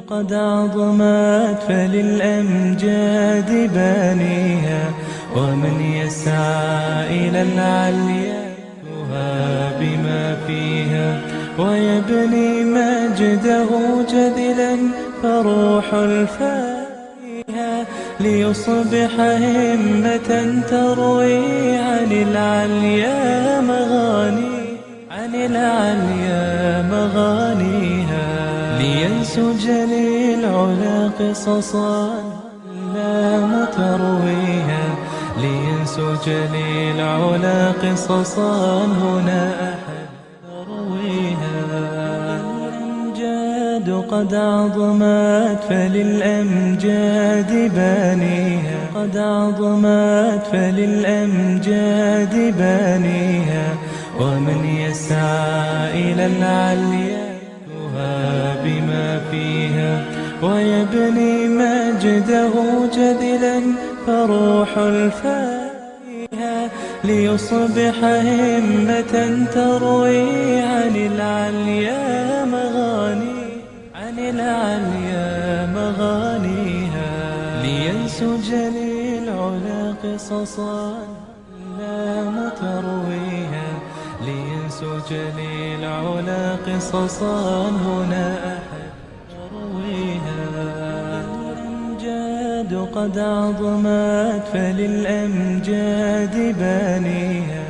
قد عظمت فللأمجاد بانيها، ومن يسعى إلى العليا بما فيها، ويبني مجده جدلا فروح الفاتحة، ليصبح همة تروي عن العليا مغانيها، لينسج للعلا قصصا لا مترويها، لينسج للعلا قصصا هنا أحد ترويها. الأمجاد قد عظمت فللأمجاد بانيها، قد عظمت فللأمجاد بانيها، ومن يسعى إلى العليا بما فيها، ويبني مجده جدلا فروح الفاتحة، ليصبح همة تروي عن العليا مغانيها، لينسج للعلا قصصا لا مترويها، لينسج للعلا قصصا هنا أحد ترويها. الأمجاد قد عظمت فللأمجاد بانيها،